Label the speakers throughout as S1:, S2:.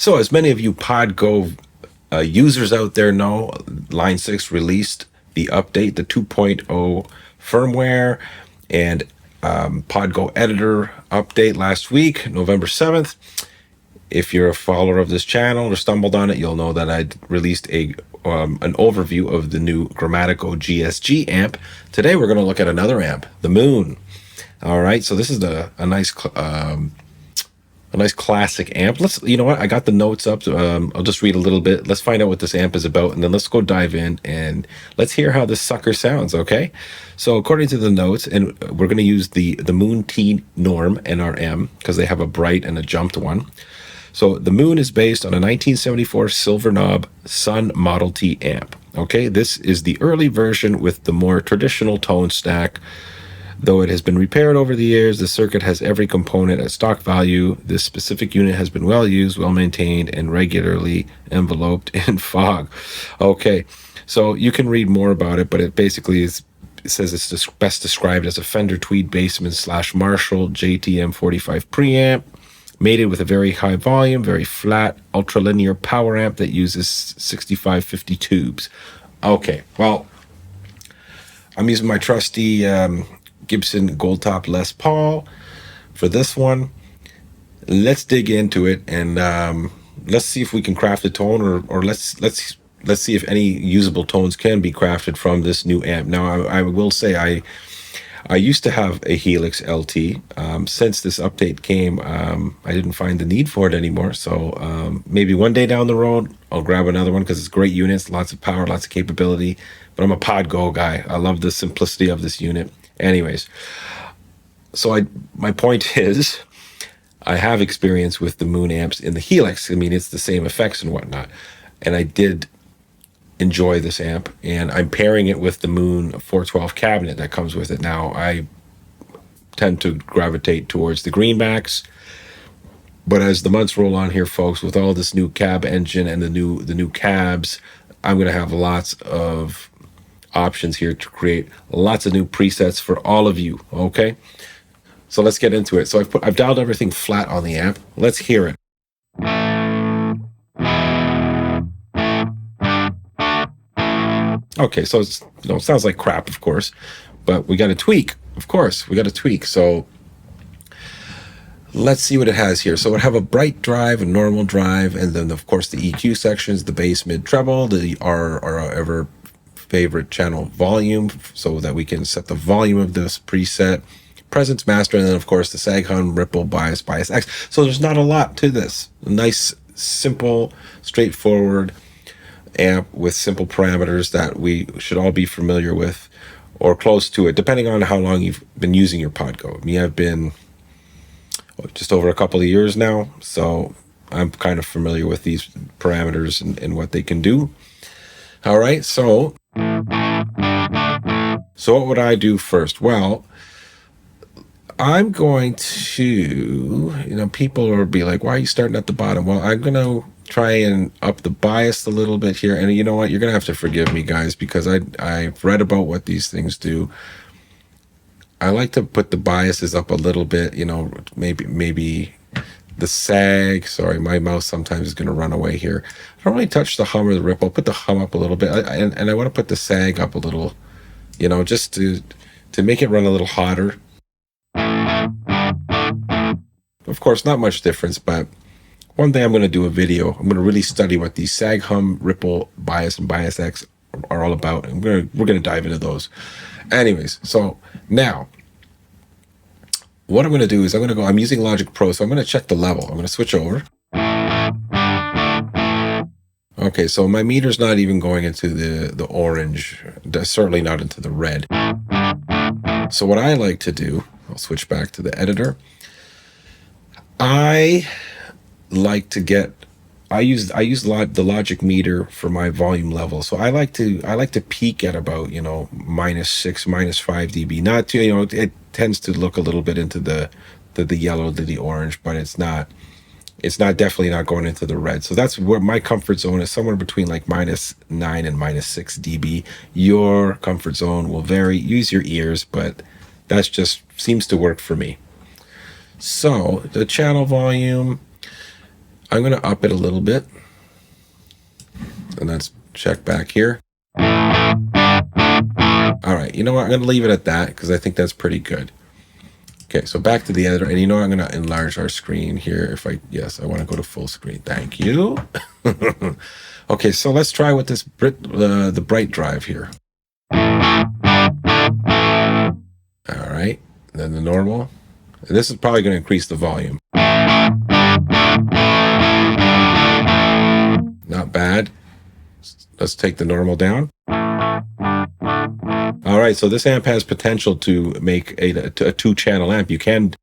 S1: So, as many of you PodGo users out there know, Line 6 released the update, the 2.0 firmware and PodGo editor update last week, November 7th. If you're a follower of this channel or stumbled on it, you'll know that I released an overview of the new Grammatico GSG amp. Today we're going to look at another amp, the Moon. All right, so this is a nice classic amp. You know what? I got the notes up. I'll just read a little bit. Let's find out what this amp is about, and then let's go dive in and let's hear how this sucker sounds. Okay. So according to the notes, and we're going to use the Moon T Norm NRM because they have a bright and a jumped one. So the Moon is based on a 1974 Silver Knob Sun Model T amp. Okay, this is the early version with the more traditional tone stack. Though it has been repaired over the years, the circuit has every component at stock value. This specific unit has been well used, well maintained, and regularly enveloped in fog. Okay, so you can read more about it, but it basically is. It says it's best described as a Fender Tweed Bassman / Marshall JTM 45 preamp, mated with a very high volume, very flat, ultralinear power amp that uses 6550 tubes. Okay, well, I'm using my trusty Gibson Gold Top Les Paul for this one. Let's dig into it and let's see if we can craft a tone, or let's see if any usable tones can be crafted from this new amp. Now, I will say I used to have a Helix LT. Since this update came, I didn't find the need for it anymore. So maybe one day down the road, I'll grab another one because it's great units, lots of power, lots of capability. But I'm a PodGo guy. I love the simplicity of this unit. Anyways, so my point is, I have experience with the Moon amps in the Helix. I mean, it's the same effects and whatnot. And I did enjoy this amp, and I'm pairing it with the Moon 412 cabinet that comes with it. Now, I tend to gravitate towards the greenbacks, but as the months roll on here, folks, with all this new cab engine and the new cabs, I'm going to have lots of options here to create lots of new presets for all of you. Okay, so let's get into it. So I've dialed everything flat on the amp. Let's hear it. Okay, so it's, it sounds like crap, of course, but we got to tweak. Of course, we got to tweak. So let's see what it has here. So it have a bright drive, a normal drive, and then of course the EQ sections, the bass, mid, treble, our ever favorite channel volume, so that we can set the volume of this preset, presence, master, and then of course the sag, hum, ripple, bias X. So there's not a lot to this. A nice, simple, straightforward amp with simple parameters that we should all be familiar with or close to it, depending on how long you've been using your PodGo. I mean, I've been just over a couple of years now, so I'm kind of familiar with these parameters and what they can do. All right, so what would I do first? Well, I'm going to, people will be like, why are you starting at the bottom? Well, I'm going to try and up the bias a little bit here. And you know what? You're going to have to forgive me, guys, because I've read about what these things do. I like to put the biases up a little bit, maybe the sag. Sorry, my mouse sometimes is going to run away here. I don't really touch the hum or the ripple. I'll put the hum up a little bit. And I want to put the sag up a little, just to make it run a little hotter. Of course, not much difference, but one day I'm going to do a video. I'm going to really study what these sag, hum, ripple, bias, and bias X are all about. And we're going to dive into those. Anyways, so now what I'm going to do is I'm using Logic Pro, so I'm going to check the level. I'm going to switch over. Okay, so my meter's not even going into the orange, certainly not into the red. So what I like to do, I'll switch back to the editor. I use the Logic meter for my volume level. So I like to peak at about, -6, -5 dB. Not too, it tends to look a little bit into the yellow to the orange, but it's definitely not going into the red. So that's where my comfort zone is, somewhere between like -9 and -6 dB. Your comfort zone will vary. Use your ears, but that's just seems to work for me. So the channel volume, I'm going to up it a little bit. And let's check back here. All right, you know what? I'm going to leave it at that because I think that's pretty good. Okay, so back to the editor. And you know what? I'm going to enlarge our screen here. Yes, I want to go to full screen. Thank you. Okay, so let's try with this the bright drive here. All right, then the normal. And this is probably going to increase the volume. Not bad. Let's take the normal down. All right, so this amp has potential to make a two-channel amp. You can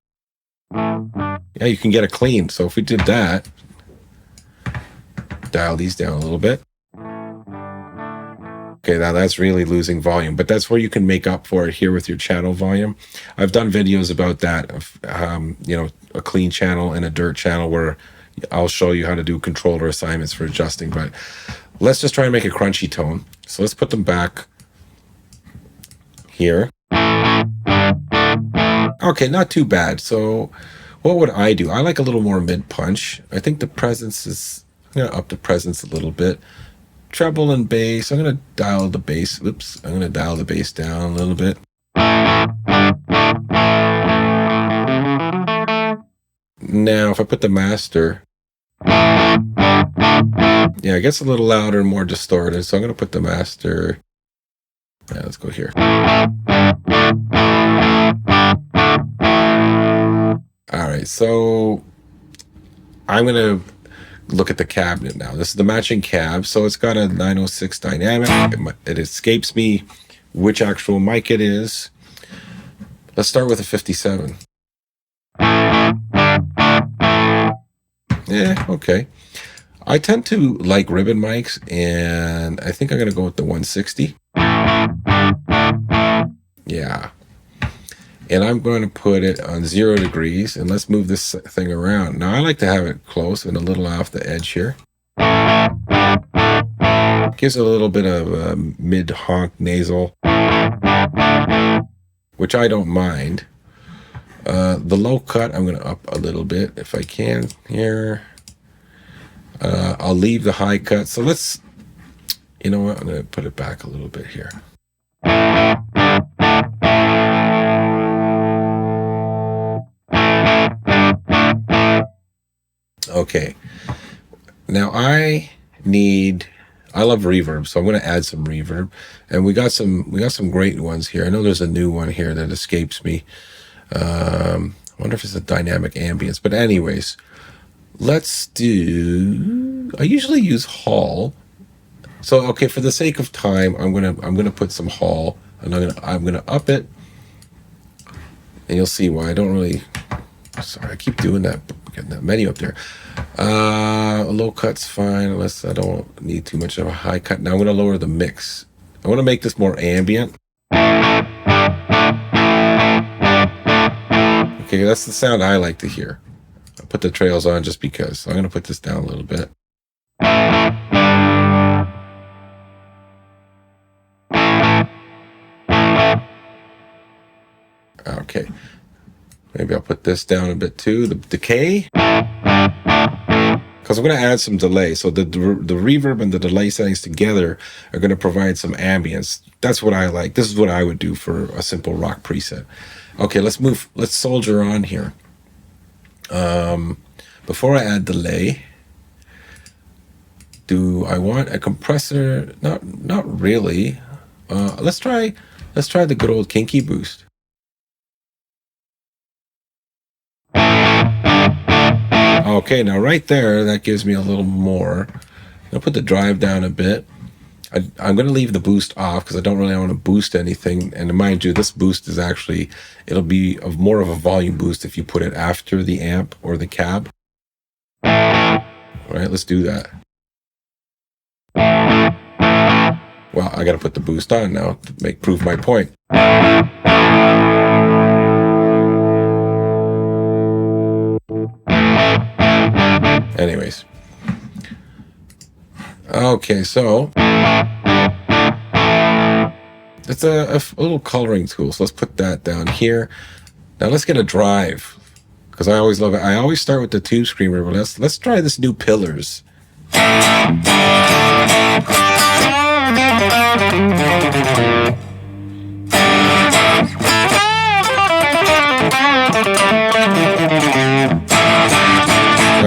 S1: get a clean. So if we did that, dial these down a little bit. Okay, now that's really losing volume, but that's where you can make up for it here with your channel volume. I've done videos about that, of, a clean channel and a dirt channel, where I'll show you how to do controller assignments for adjusting, but let's just try and make a crunchy tone. So let's put them back here. Okay, not too bad. So what would I do? I like a little more mid-punch. I think the presence is, I'm going to up the presence a little bit. Treble and bass. I'm going to dial the bass. Oops. I'm going to dial the bass down a little bit. Now, if I put the master, yeah, it gets a little louder and more distorted. So I'm going to put the master. Yeah, let's go here. All right, so I'm going to look at the cabinet now. This is the matching cab, so it's got a 906 dynamic. It escapes me which actual mic it is. Let's start with a 57. Yeah, okay. I tend to like ribbon mics, and I think I'm going to go with the 160. Yeah. And I'm going to put it on 0 degrees, and let's move this thing around. Now, I like to have it close and a little off the edge here. Gives a little bit of a mid-honk nasal, which I don't mind. The low cut, I'm going to up a little bit if I can here. I'll leave the high cut. So let's, you know what? I'm going to put it back a little bit here. Okay. Now I love reverb, so I'm going to add some reverb, and we got some great ones here. I know there's a new one here that escapes me. I wonder if it's a dynamic ambience, but anyways, let's do. I usually use Hall, so okay. For the sake of time, I'm gonna put some Hall, and I'm gonna up it, and you'll see why. I don't really. Sorry, I keep doing that. Getting that menu up there. Low cut's fine, unless I don't need too much of a high cut. Now I'm going to lower the mix. I want to make this more ambient. Okay, that's the sound I like to hear. I put the trails on just because. So I'm going to put this down a little bit. Okay. Maybe I'll put this down a bit too. The decay. Because I'm going to add some delay. So the reverb and the delay settings together are going to provide some ambience. That's what I like. This is what I would do for a simple rock preset. Okay, let's soldier on here. Before I add delay, do I want a compressor? Not really. Let's try the good old kinky boost. Okay, now right there, that gives me a little more. I'll put the drive down a bit. I'm going to leave the boost off because I don't really want to boost anything. And mind you, this boost is actually, it'll be more of a volume boost if you put it after the amp or the cab. All right, let's do that. Well, I got to put the boost on now to prove my point. Anyways. Okay, so it's a little coloring tool. So let's put that down here. Now let's get a drive. because I always love it. I always start with the tube screamer, but let's try this new Pillars.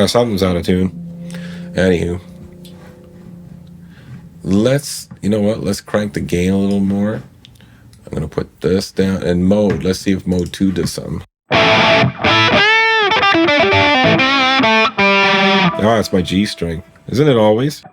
S1: Something's out of tune. Anywho, you know what? Let's crank the gain a little more. I'm gonna put this down and mode. Let's see if mode 2 does something. Ah, it's my G string. Isn't it always?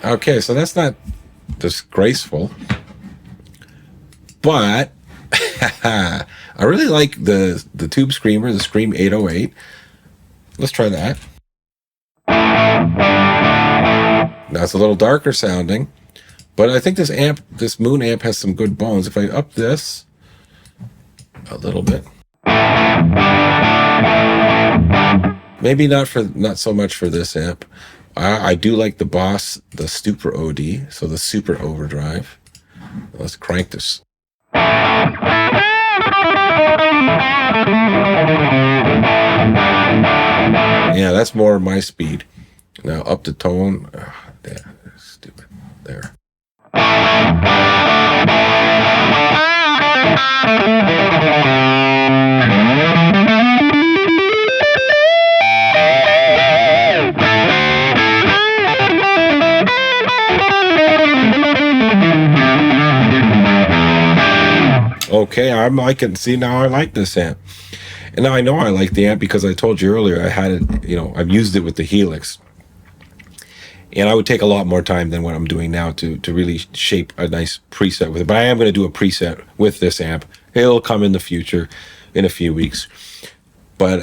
S1: Okay, so that's not disgraceful, but I really like the tube screamer, the Scream 808. Let's try that. Now it's a little darker sounding, but I think this Moon amp has some good bones. If I up this a little bit, maybe not so much for this amp. I do like the Boss, the Super OD, so the Super Overdrive. Let's crank this. Yeah, that's more my speed. Now up the tone. Oh, damn, stupid. There. Okay, I'm liking. See, now I like this amp, and now I know I like the amp because I told you earlier I had it. You know, I've used it with the Helix, and I would take a lot more time than what I'm doing now to really shape a nice preset with it. But I am going to do a preset with this amp. It'll come in the future, in a few weeks. But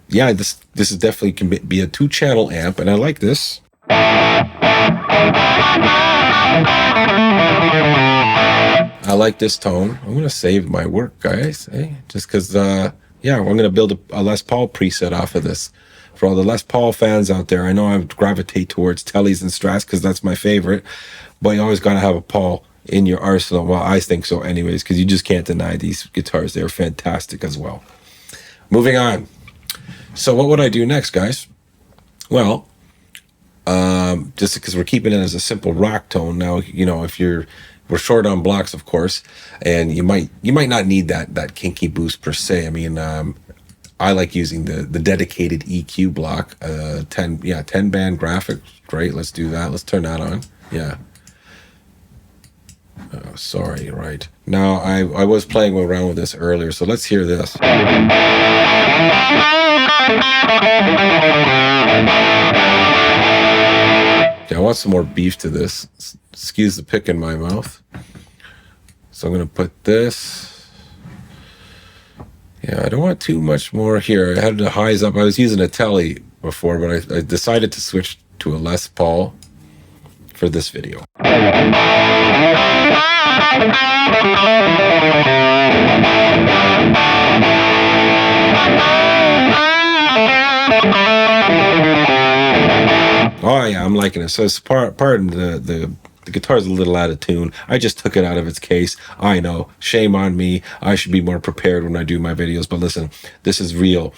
S1: yeah, this is definitely can be a 2-channel amp, and I like this. I like this tone. I'm going to save my work, guys. Hey, just because, yeah, I'm going to build a Les Paul preset off of this. For all the Les Paul fans out there, I know I gravitate towards Tellys and Strats because that's my favorite. But you always got to have a Paul in your arsenal. Well, I think so anyways, because you just can't deny these guitars. They're fantastic as well. Moving on. So what would I do next, guys? Well, just because we're keeping it as a simple rock tone. Now, you know, we're short on blocks, of course, and you might not need that kinky boost per se. I mean, I like using the dedicated EQ block, 10 band graphic. Great, let's do that. Let's turn that on. Yeah. Oh, sorry, right. Now, I was playing around with this earlier, so let's hear this. Yeah, I want some more beef to this. Excuse the pick in my mouth. So I'm going to put this. Yeah, I don't want too much more here. I had the highs up. I was using a Telly before, but I decided to switch to a Les Paul for this video. Oh yeah, I'm liking it. So it's pardon the guitar's a little out of tune. I just took it out of its case. I know, shame on me. I should be more prepared when I do my videos. But listen, this is real.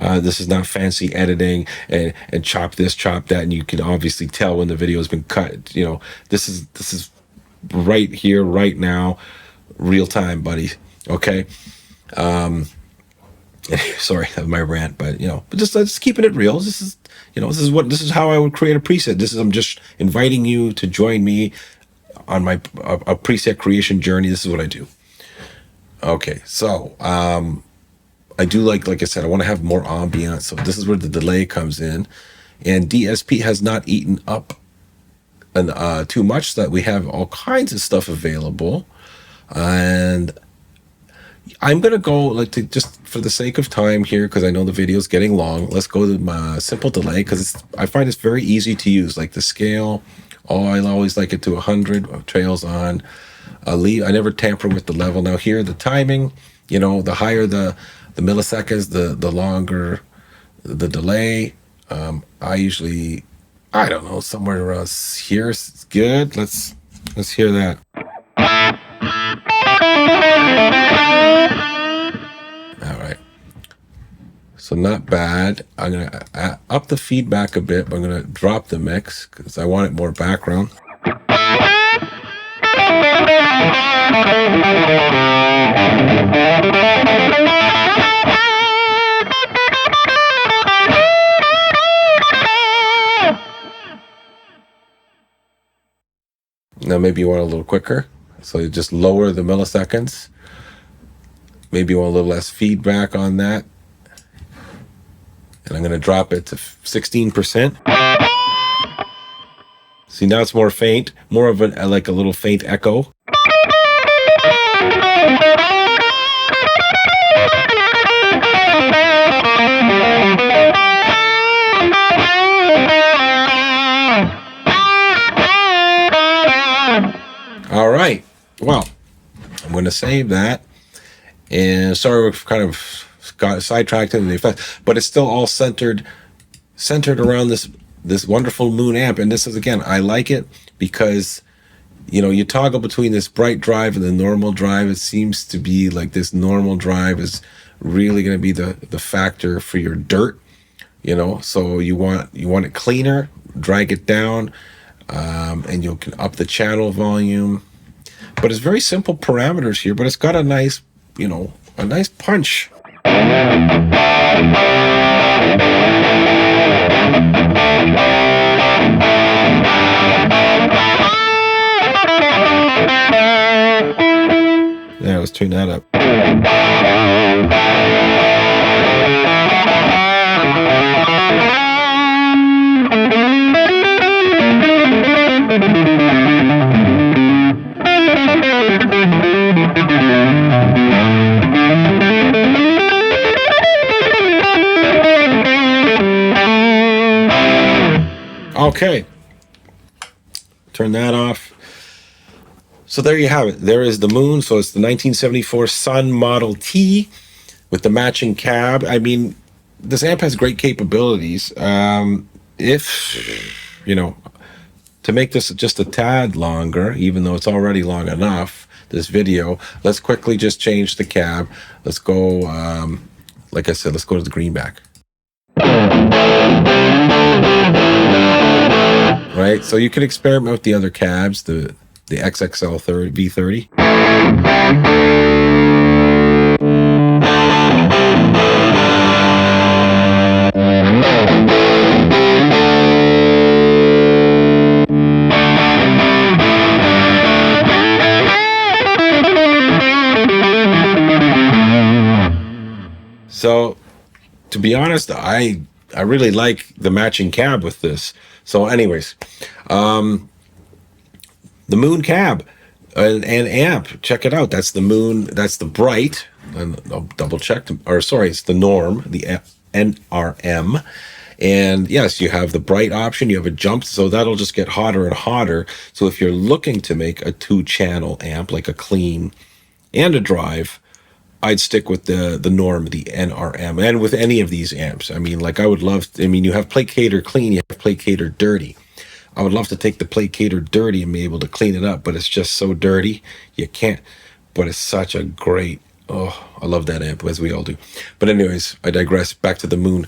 S1: This is not fancy editing and chop this, chop that, and you can obviously tell when the video has been cut. You know, this is right here, right now, real time, buddy. Okay. Sorry, my rant, but you know, just keeping it real. This is how I would create a preset. I'm just inviting you to join me on my a preset creation journey. This is what I do. Okay, so I do like I said, I want to have more ambiance. So this is where the delay comes in, and DSP has not eaten up too much, so that we have all kinds of stuff available, and I'm gonna go just for the sake of time here, because I know the video is getting long. Let's go to my simple delay, because I find it's very easy to use. Like the scale, I always like it to 100 trails on. I never tamper with the level. Now here, the timing, you know, the higher the the milliseconds, the longer the delay. I usually, I don't know, somewhere around here is good. Let's hear that. All right. So not bad. I'm gonna up the feedback a bit, but I'm gonna drop the mix because I want it more background. Now maybe you want a little quicker, so you just lower the milliseconds. Maybe you want a little less feedback on that. And I'm going to drop it to 16%. See, now it's more faint, more of like a little faint echo. All right. Well, I'm going to save that. And sorry, we've kind of got sidetracked in the effect, but it's still all centered around this wonderful Moon amp. And this is, again, I like it because, you know, you toggle between this bright drive and the normal drive. It seems to be like this normal drive is really going to be the factor for your dirt, you know. So you want it cleaner, drag it down, and you can up the channel volume. But it's very simple parameters here, but it's got a nice, you know, a nice punch. Yeah, let's turn that up. Okay, turn that off. So there you have it. There is the Moon. So it's the 1974 Sun Model T with the matching cab. I mean, this amp has great capabilities. If, you know, to make this just a tad longer, even though it's already long enough, this video, let's quickly just change the cab. Let's go, like I said, let's go to the greenback. Right, so you can experiment with the other cabs, the XXL V30. So, to be honest, I really like the matching cab with this. So anyways, the Moon cab and amp, check it out. That's the Moon, that's the bright, and I'll double check, or sorry, it's the norm, the NRM. And yes, you have the bright option, you have a jump, so that'll just get hotter and hotter. So if you're looking to make a 2-channel amp, like a clean and a drive, I'd stick with the norm, the NRM, and with any of these amps. I mean, like I would love, I mean, you have Placator clean, you have Placator dirty. I would love to take the Placator dirty and be able to clean it up, but it's just so dirty, you can't. But it's such a great, oh, I love that amp, as we all do. But anyways, I digress, back to the Moon.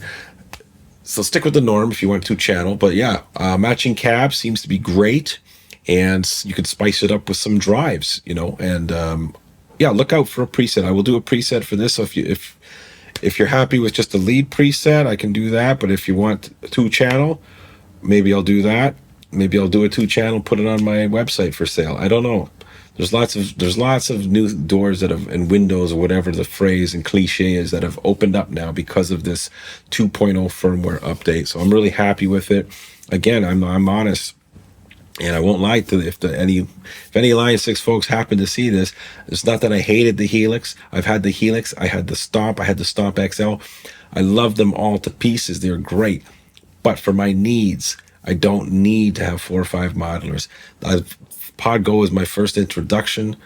S1: So stick with the norm if you want 2-channel, but yeah, matching cab seems to be great, and you could spice it up with some drives, you know, and yeah, look out for a preset. I will do a preset for this. So if you're happy with just a lead preset, I can do that. But if you want a 2-channel, maybe I'll do that. Maybe I'll do a 2-channel, put it on my website for sale. I don't know. There's lots of new doors that have, and windows, or whatever the phrase and cliche is, that have opened up now because of this 2.0 firmware update. So I'm really happy with it. Again, I'm honest. And I won't lie to if any Line 6 folks happen to see this. It's not that I hated the Helix. I've had the Helix. I had the Stomp. I had the Stomp XL. I love them all to pieces. They're great. But for my needs, I don't need to have 4 or 5 modelers. Pod Go is my first introduction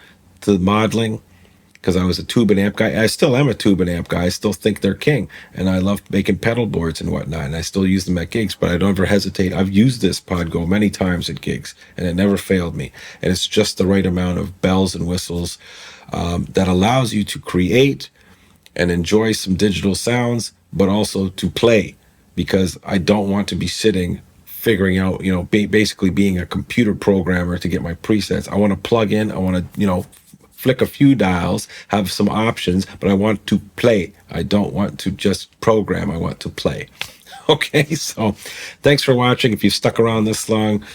S1: to modeling. because I was a tube and amp guy. I still am a tube and amp guy. I still think they're king, and I love making pedal boards and whatnot, and I still use them at gigs, but I don't ever hesitate. I've used this Podgo many times at gigs, and it never failed me. And it's just the right amount of bells and whistles that allows you to create and enjoy some digital sounds, but also to play, because I don't want to be sitting figuring out, basically being a computer programmer to get my presets. I want to plug in, I want to, flick a few dials, have some options, but I want to play. I don't want to just program, I want to play. Okay, so thanks for watching. If you stuck around this long,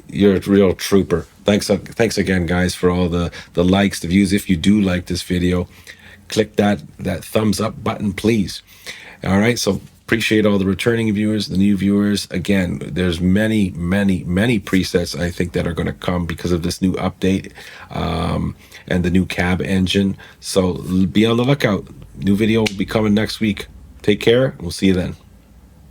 S1: you're a real trooper. Thanks again, guys, for all the likes, the views. If you do like this video, click that thumbs up button, please. All right, so appreciate all the returning viewers, the new viewers. Again, there's many presets I think that are going to come because of this new update and the new cab engine. So be on the lookout. New video will be coming next week. Take care. We'll see you then.